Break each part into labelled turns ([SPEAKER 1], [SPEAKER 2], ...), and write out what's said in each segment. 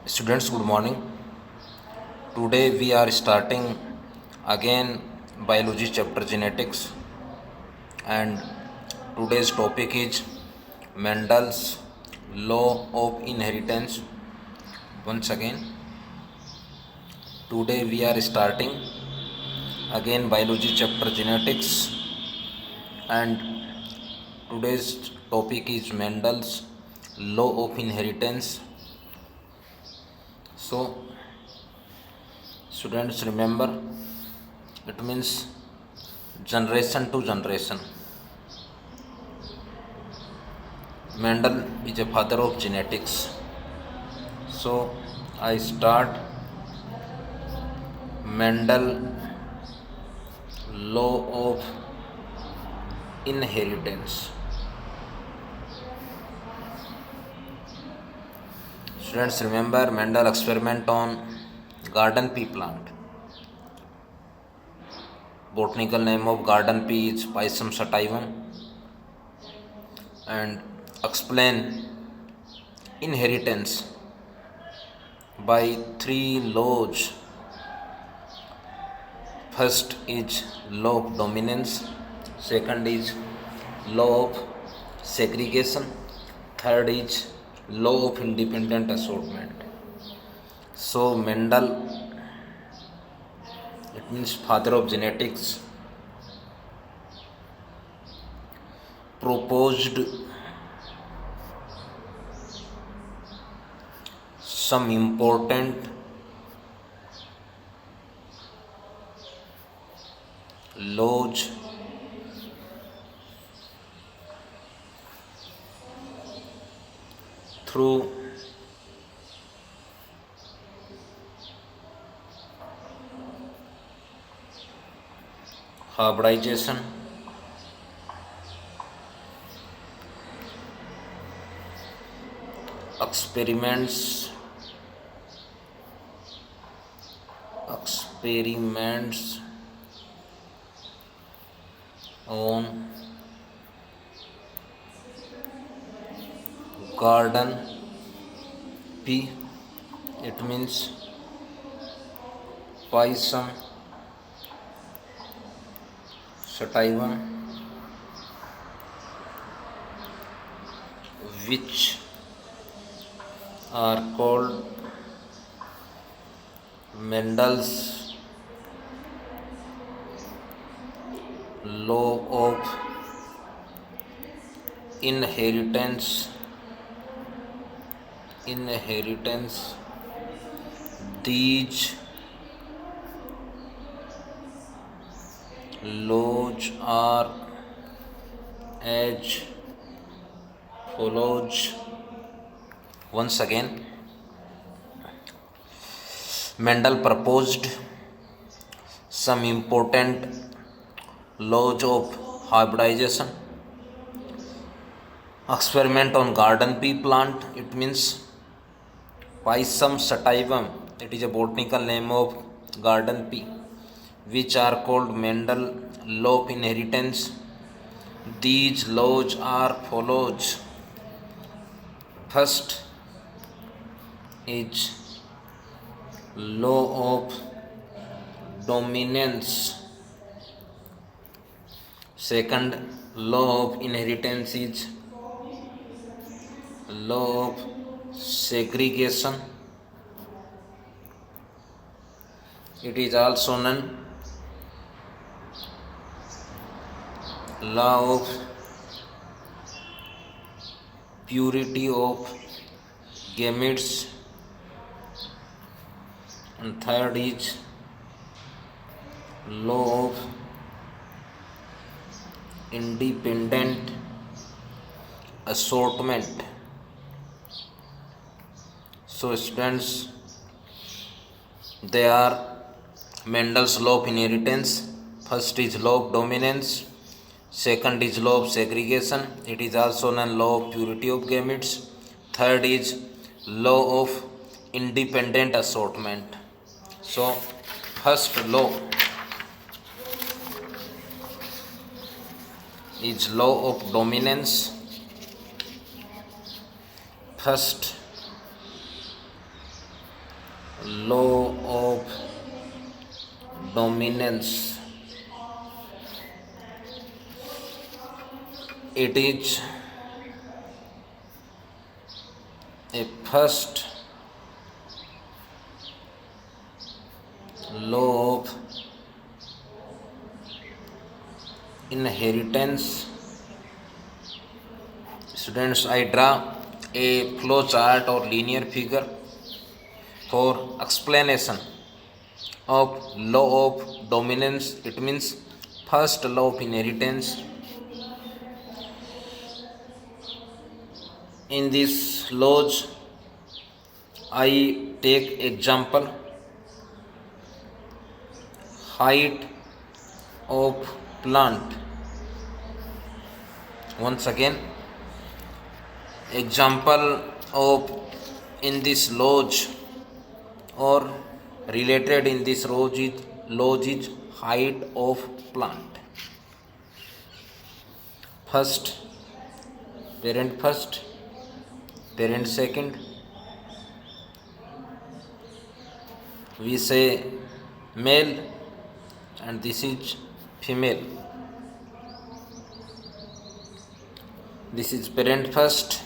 [SPEAKER 1] Students, good morning. Today we are starting again biology chapter genetics, and today's topic is Mendel's law of inheritance. Once again, today we are starting again biology chapter genetics, and today's topic is Mendel's law of inheritance. So, students, remember, it means generation to generation. Mendel is a father of genetics. So I start Mendel law of inheritance. Students, remember Mendel experiment on garden pea plant. Botanical name of garden pea is Pisum sativum, and explain inheritance by three laws. First is law of dominance, second is law of segregation, third is law of independent assortment. So Mendel, it means father of genetics, proposed some important laws through hybridization, experiments on garden pea, it means Pisum sativum, which are called Mendel's law of inheritance. These laws are as follows. Once again, Mendel proposed some important laws of hybridization. Experiment on garden pea plant, it means Pisum sativum, it is a botanical name of garden pea, which are called Mendel law of inheritance. These laws are follows. First is law of dominance. Second law of inheritance is law of segregation. It is also known law of purity of gametes, and third is law of independent assortment. So students, they are Mendel's law of inheritance. First is law of dominance, second is law of segregation, it is also known law of purity of gametes, third is law of independent assortment. So first law is law of dominance. First law of dominance. It is a first law of inheritance. Students, I draw a flow chart or linear figure for explanation of law of dominance. It means first law of inheritance. In this laws, I take example height of plant. Once again, example of in this laws or related in this laws is height of plant. First, parent second. We say male and this is female. This is parent first,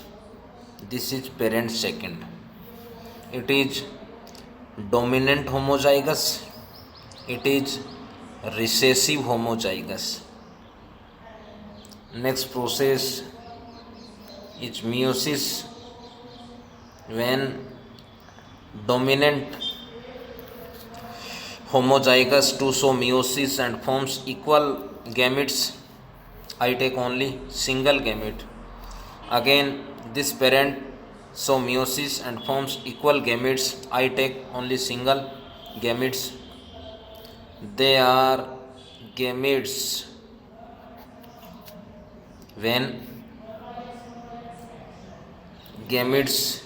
[SPEAKER 1] this is parent second. It is dominant homozygous, it is recessive homozygous. Next process is meiosis. When dominant homozygous to show meiosis and forms equal gametes, I take only single gamete. Again, this parent show meiosis and forms equal gametes, I take only single gametes. They are gametes when gametes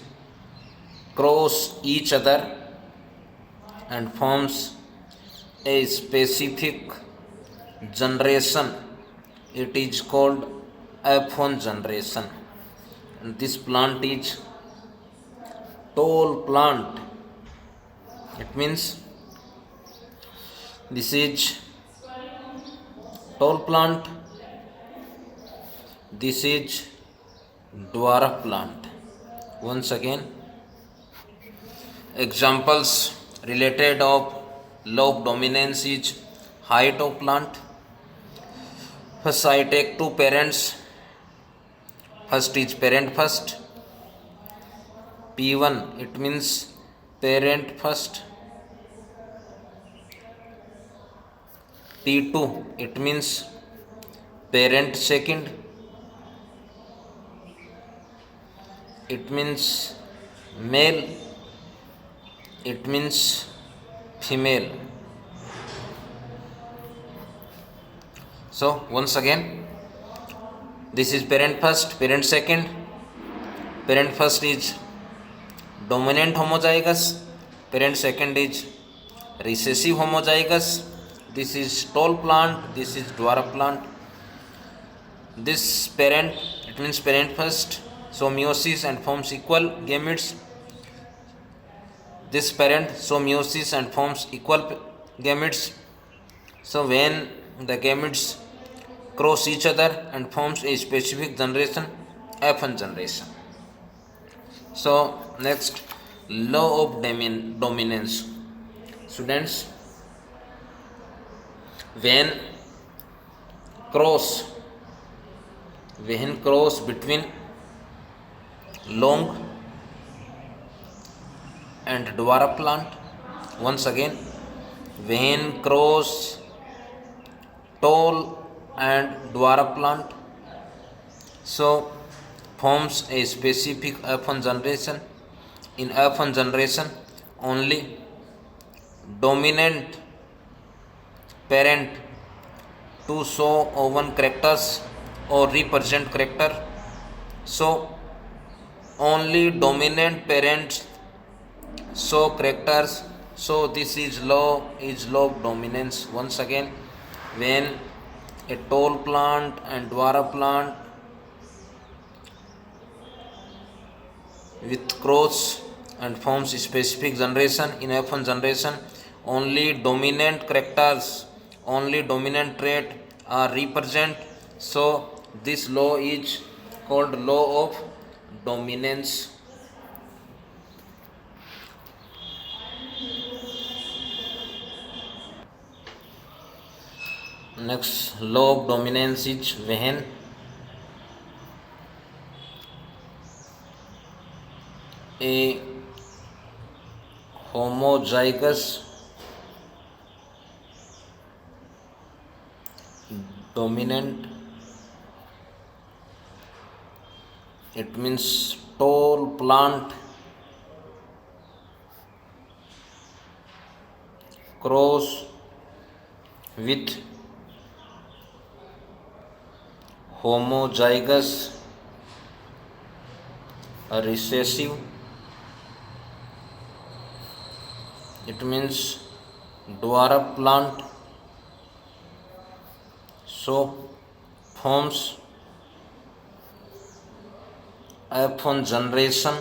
[SPEAKER 1] cross each other and forms a specific generation. It is called F1 generation. And this plant is tall plant. It means this is tall plant, this is dwarf plant. Once again, examples related of law of dominance is height of plant. First I take two parents. First is parent first. P1, it means parent first. P2, it means parent second. It means male, it means female. So once again, this is parent first, parent second. Parent first is dominant homozygous, parent second is recessive homozygous. This is tall plant, this is dwarf plant. This parent, it means parent first, so meiosis and forms equal gametes. This parent, so meiosis and forms equal gametes. So when the gametes cross each other and forms a specific generation, F1 generation. So next, law of dominance. Students, when cross between long and dwarf plant. Once again, when cross tall and dwarf plant, so forms a specific F1 generation. In F1 generation, only dominant parent to show O1 characters or represent character. So only dominant parents show characters. So this is law of dominance. Once again, when a tall plant and dwarf plant with cross and forms specific generation. In F1 generation, only dominant characters, only dominant trait are represent. So this law is called law of dominance. Next law of dominance is when a homozygous dominant, it means tall plant cross with homozygous recessive, it means dwarf plant, so forms F1 generation.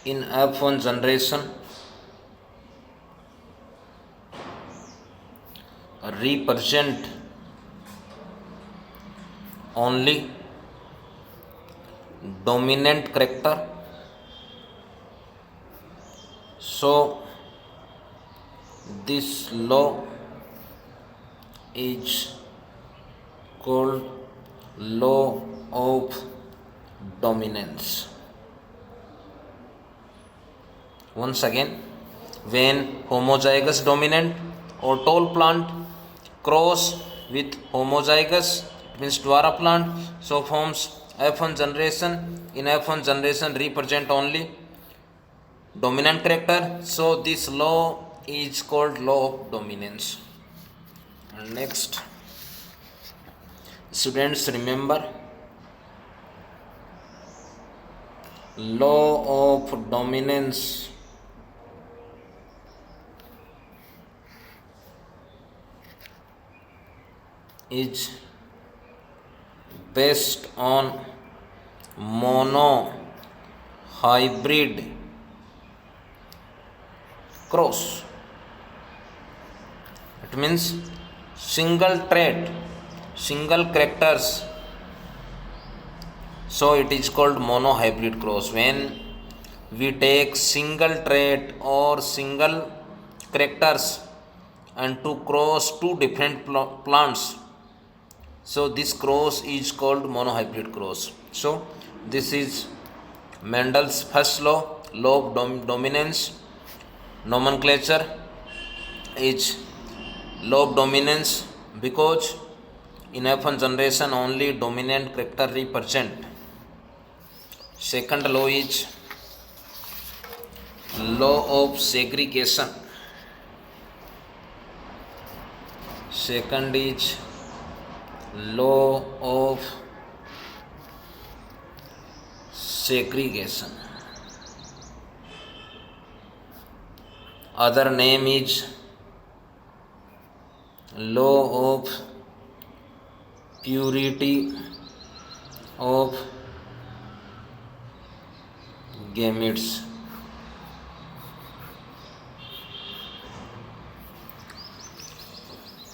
[SPEAKER 1] In F1 generation, represent only dominant character. So this law is called law of dominance. Once again, when homozygous dominant or tall plant cross with homozygous, it means dwarf plant, so forms F1 generation. In F1 generation represent only dominant character, so this law is called law of dominance. And next, students remember, law of dominance is based on monohybrid cross. It means single trait, single characters, so it is called monohybrid cross. When we take single trait or single characters and to cross two different plants, so this cross is called monohybrid cross. So this is Mendel's first law, law of dominance. Nomenclature is law of dominance because in F1 generation only dominant character represent. Second law is law of segregation. Second is law of segregation. Other name is law of purity of gametes.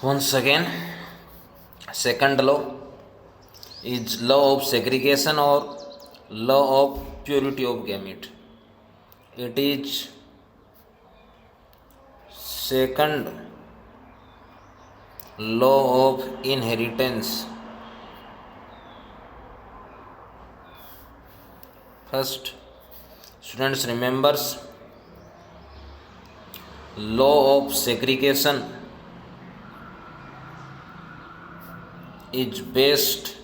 [SPEAKER 1] Once again, second law is law of segregation or law of purity of gamete. It is second law of inheritance. First, students remembers, law of segregation is based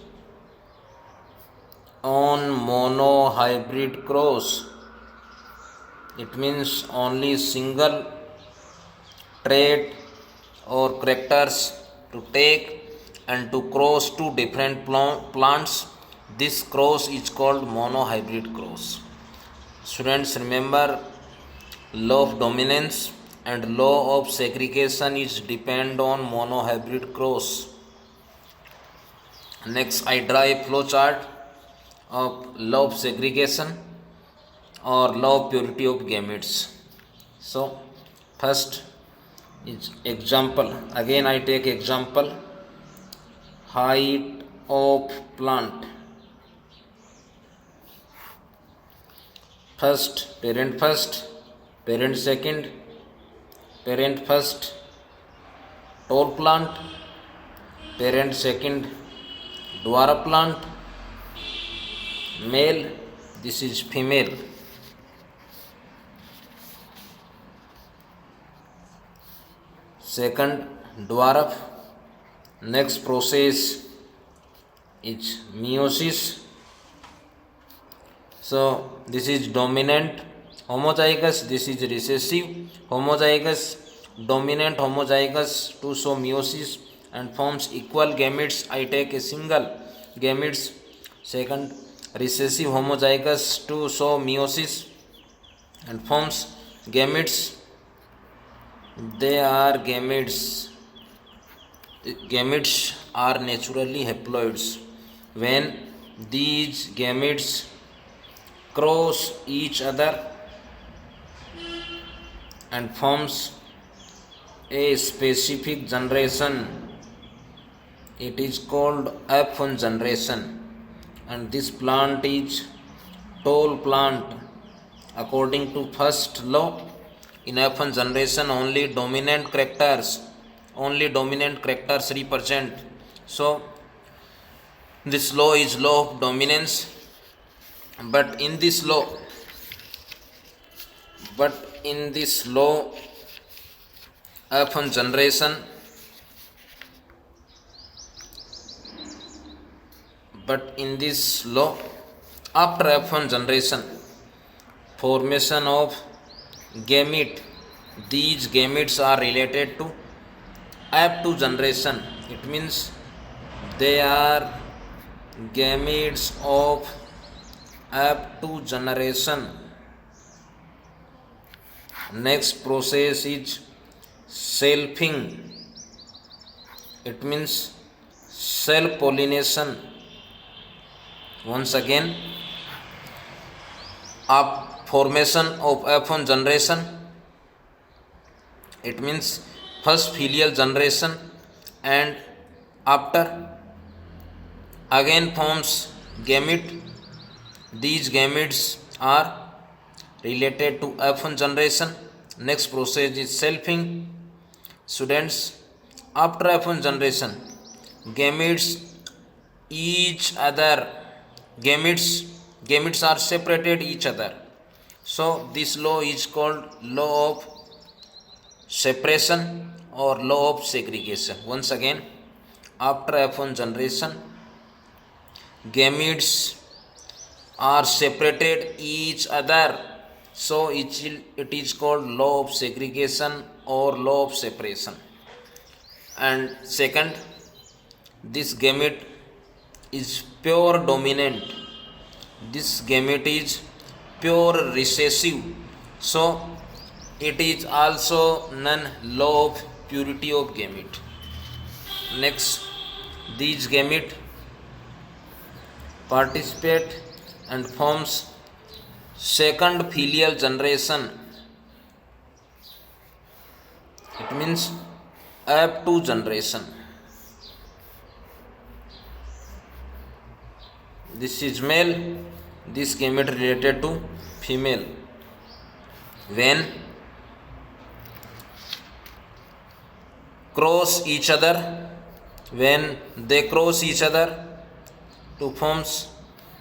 [SPEAKER 1] on monohybrid cross. It means only single trait or characters to take and to cross two different plants. This cross is called monohybrid cross. Students remember, law of dominance and law of segregation is depend on monohybrid cross. Next, I draw a flow chart of law of segregation or law of purity of gametes. So first is example. Again I take example, height of plant. First, parent second, parent first, tall plant, parent second, dwarf plant, male, this is female. Second dwarf. Next process is meiosis. So this is dominant homozygous, this is recessive homozygous, dominant homozygous to show meiosis and forms equal gametes. I take a single gametes. Second recessive homozygous to show meiosis and forms gametes. They are gametes. Gametes are naturally haploids. When these gametes cross each other and forms a specific generation, it is called F1 generation, and this plant is tall plant. According to first law, in F1 generation only dominant characters represent. So this law is law of dominance. But in this law F1 generation, after F1 generation, formation of gamete, these gametes are related to F2 generation. It means they are gametes of F2 generation. Next process is selfing. It means self pollination. Once again, formation of F1 generation, it means first filial generation, and after again forms gamete. These gametes are related to F1 generation. Next process is selfing. Students, after F1 generation, gametes are separated each other. So this law is called law of separation or law of segregation. Once again, after F1 generation, gametes are separated each other, so it is called law of segregation or law of separation. And second, this gamete is pure dominant, this gamete is pure recessive, so it is also non-law of purity of gamete. Next, these gamete participate and forms second filial generation. It means F2 generation. This is male, this gamete related to female. When they cross each other to forms,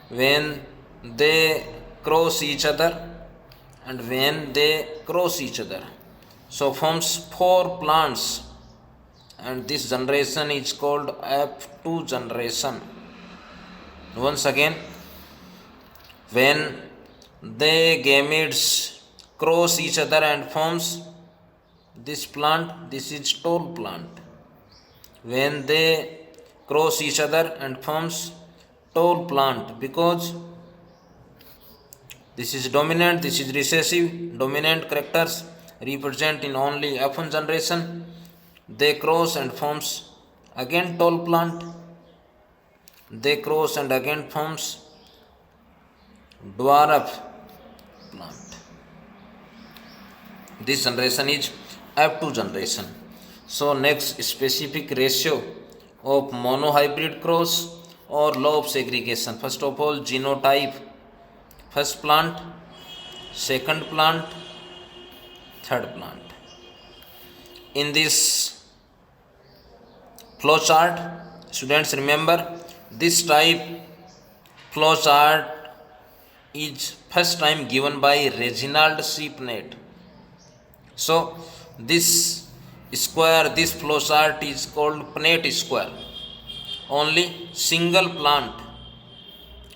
[SPEAKER 1] when they cross each other and when they cross each other, so forms 4 plants, and this generation is called F2 generation. Once again, when the gametes cross each other and forms this plant, this is tall plant. When they cross each other and forms tall plant, because this is dominant, this is recessive. Dominant characters represent in only F1 generation. They cross and forms again tall plant. They cross and again forms dwarf plant. This generation is F2 generation. So next, specific ratio of monohybrid cross or law of segregation. First of all, genotype, first plant, second plant, third plant. In this flow chart, students remember, this type flow chart is first time given by Reginald Sheepnet. So this square, this flow chart is called Punnett square. Only single plant,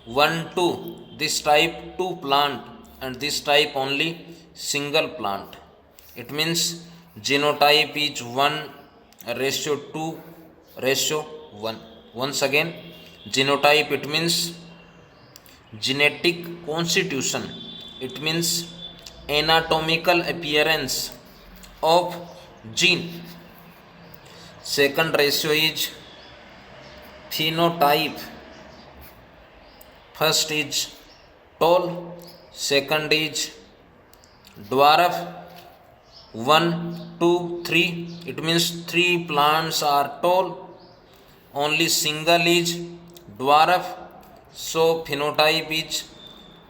[SPEAKER 1] 1, 2, this type 2 plant, and this type only single plant. It means genotype is 1:2:1. Once again, genotype, it means genetic constitution, it means anatomical appearance of gene. Second ratio is phenotype. First is tall, second is dwarf. 1, 2, 3, it means 3 plants are tall, only single is dwarf. So phenotype is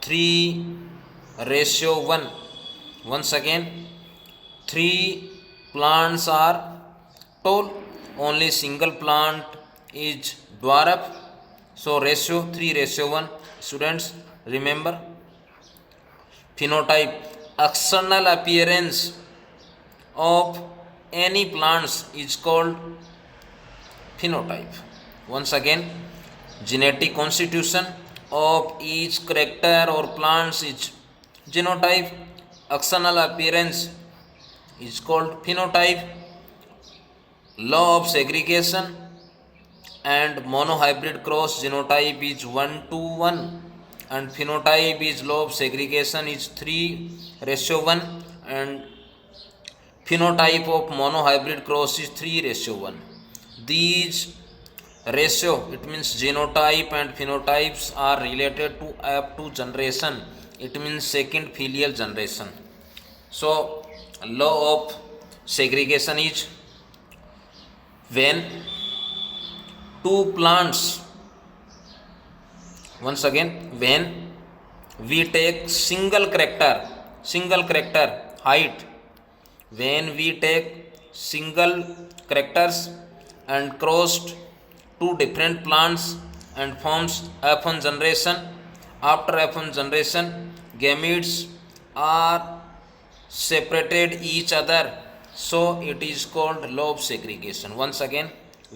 [SPEAKER 1] 3:1. Once again, 3 plants are tall, only single plant is dwarf. So ratio 3:1. Students remember, phenotype, external appearance of any plants is called phenotype. Once again, genetic constitution of each character or plants is genotype, external appearance is called phenotype. Law of segregation and monohybrid cross, genotype is 1:1 and phenotype is law of segregation is 3:1, and phenotype of monohybrid cross is 3:1. These ratio, it means genotype and phenotypes, are related to F2 generation, it means second filial generation. So law of segregation is when two plants, once again, when we take single character height, when we take single characters and crossed two different plants and forms F1 generation. After F1 generation, gametes are separated each other, so it is called law of segregation. Once again,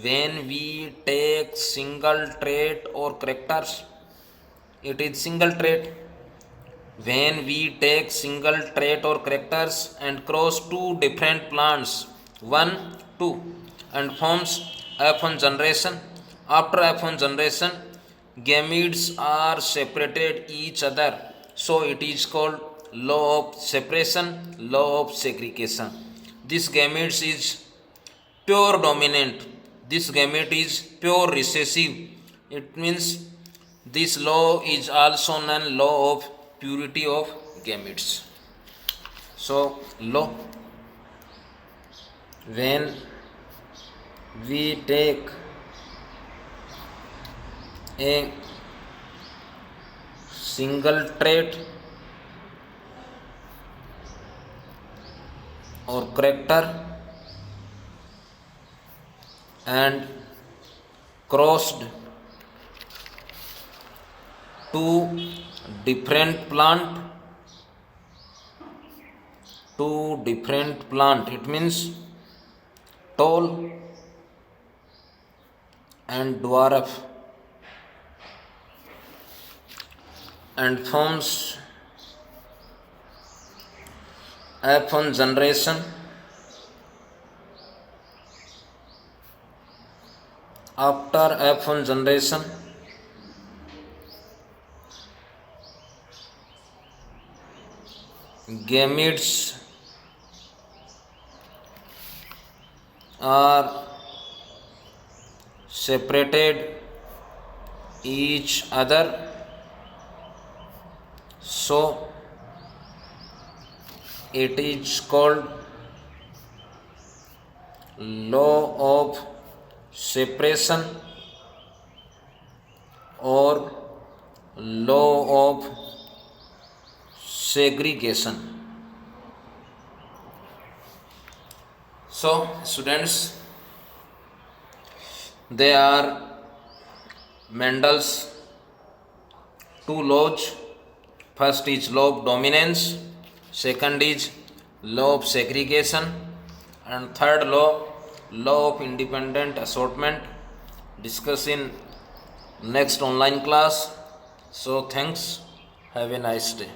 [SPEAKER 1] when we take single trait or characters, it is single trait. When we take single trait or characters and cross two different plants, 1, 2, and forms F1 generation. After F1 generation, gametes are separated each other, so it is called law of separation, law of segregation. This gametes is pure dominant, this gamete is pure recessive. It means this law is also known law of purity of gametes. So law, when we take a single trait or character and crossed two different plant, it means tall and dwarf, and forms F1 generation. After F1 generation, gametes are separated each other, So it is called law of separation or law of segregation. So students, they are Mendel's two laws. First is law of dominance, second is law of segregation, and third law of independent assortment. Discuss in next online class. So thanks, have a nice day.